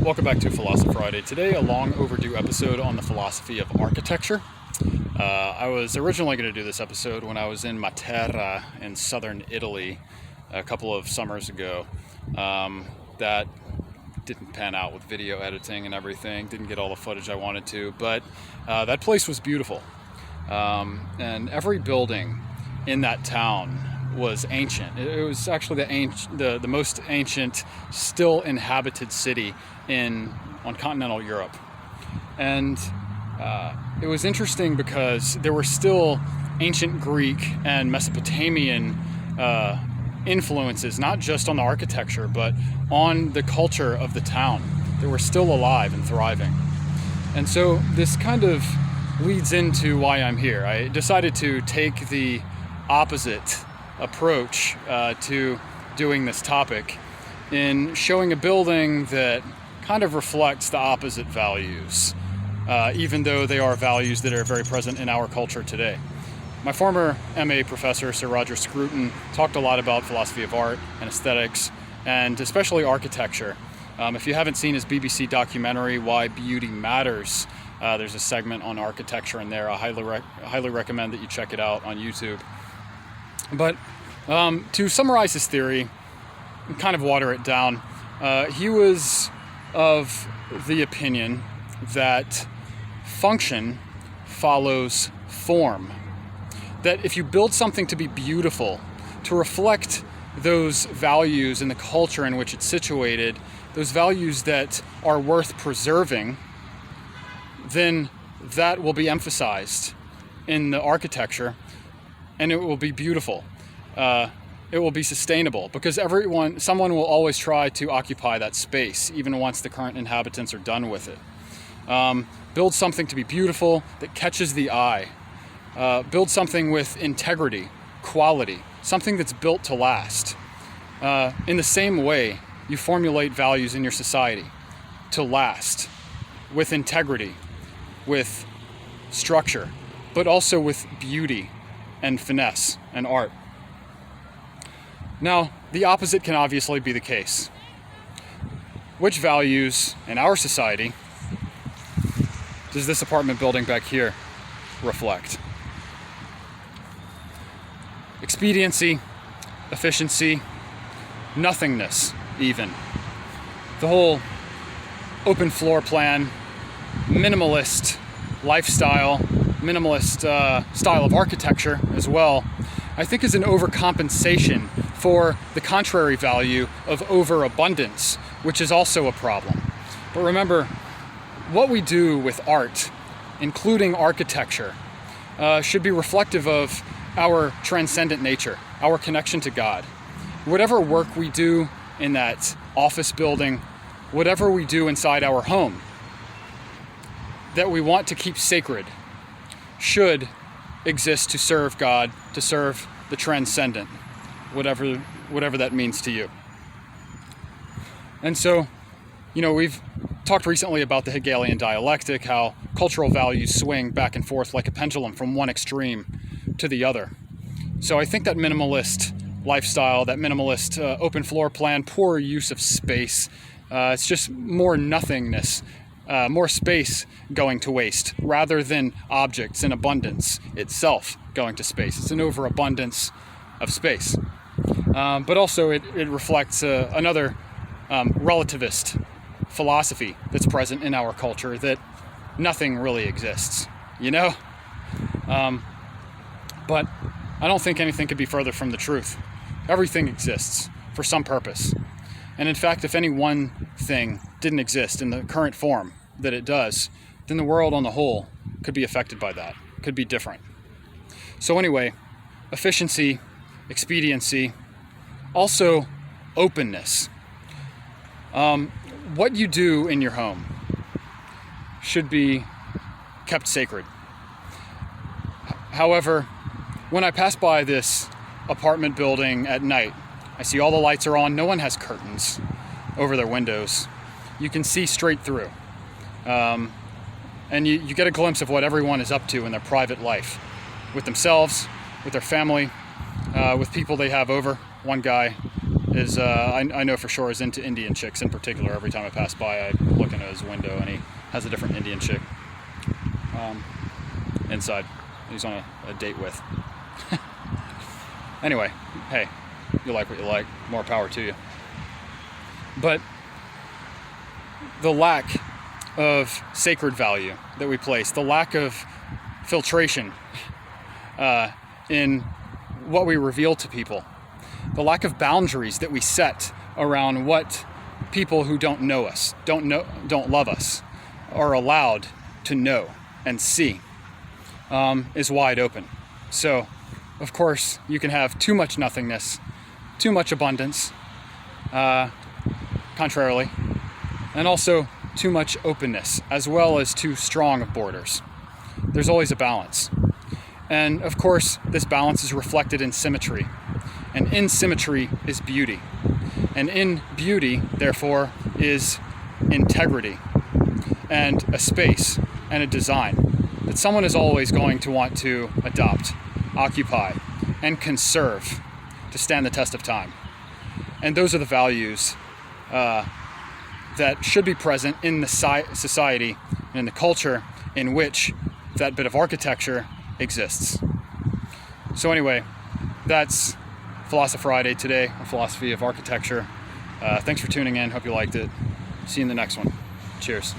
Welcome back to PhilosoFriday. Today, a long overdue episode on the philosophy of architecture. I was originally going to do this episode when I was in Matera in southern Italy a couple of summers ago. That didn't pan out with video editing and everything, didn't get all the footage I wanted to, but that place was beautiful. And every building in that town was ancient. It was actually the most ancient still inhabited city on continental Europe. And it was interesting because there were still ancient Greek and Mesopotamian influences, not just on the architecture, but on the culture of the town that were still alive and thriving. And so this kind of leads into why I'm here. I decided to take the opposite approach to doing this topic in showing a building that kind of reflects the opposite values, even though they are values that are very present in our culture today. My former MA professor, Sir Roger Scruton, talked a lot about philosophy of art and aesthetics, and especially architecture. If you haven't seen his BBC documentary, Why Beauty Matters, there's a segment on architecture in there. I highly recommend that you check it out on YouTube. But to summarize his theory and kind of water it down, he was of the opinion that function follows form. That if you build something to be beautiful, to reflect those values in the culture in which it's situated, those values that are worth preserving, then that will be emphasized in the architecture, and it will be beautiful. It will be sustainable because someone will always try to occupy that space, even once the current inhabitants are done with it. Build something to be beautiful that catches the eye. Build something with integrity, quality, something that's built to last. In the same way, you formulate values in your society to last, with integrity, with structure, but also with beauty and finesse and art. Now, the opposite can obviously be the case. Which values in our society does this apartment building back here reflect? Expediency, efficiency, nothingness even. The whole open floor plan, minimalist lifestyle, minimalist style of architecture as well, I think is an overcompensation for the contrary value of overabundance, which is also a problem. But remember, what we do with art, including architecture, should be reflective of our transcendent nature, our connection to God. Whatever work we do in that office building, whatever we do inside our home that we want to keep sacred, should exist to serve God, to serve the transcendent, whatever that means to you. And so, we've talked recently about the Hegelian dialectic, how cultural values swing back and forth like a pendulum from one extreme to the other. So I think that minimalist lifestyle, that minimalist open floor plan, poor use of space, it's just more nothingness, more space going to waste rather than objects in abundance itself going to space. It's an overabundance of space. But also it reflects another relativist philosophy that's present in our culture, that nothing really exists, But I don't think anything could be further from the truth. Everything exists for some purpose. And in fact, if any one thing didn't exist in the current form that it does, then the world on the whole could be affected by that, could be different. So anyway, efficiency, expediency, also openness. What you do in your home should be kept sacred. However, when I pass by this apartment building at night, I see all the lights are on. No one has curtains over their windows. You can see straight through. And you get a glimpse of what everyone is up to in their private life, with themselves, with their family, with people they have over. One guy is, I know for sure, is into Indian chicks in particular. Every time I pass by, I look into his window and he has a different Indian chick inside he's on a date with. Anyway, hey, you like what you like, more power to you. But the lack of sacred value that we place, the lack of filtration in what we reveal to people, the lack of boundaries that we set around what people who don't know us, don't love us, are allowed to know and see, is wide open. So, of course, you can have too much nothingness, too much abundance, contrarily, and also too much openness, as well as too strong of borders. There's always a balance. And of course, this balance is reflected in symmetry. And in symmetry is beauty. And in beauty, therefore, is integrity and a space and a design that someone is always going to want to adopt, occupy, and conserve to stand the test of time. And those are the values that should be present in the society and in the culture in which that bit of architecture exists. So anyway, that's PhilosoFriday today, a philosophy of architecture. Thanks for tuning in. Hope you liked it. See you in the next one. Cheers.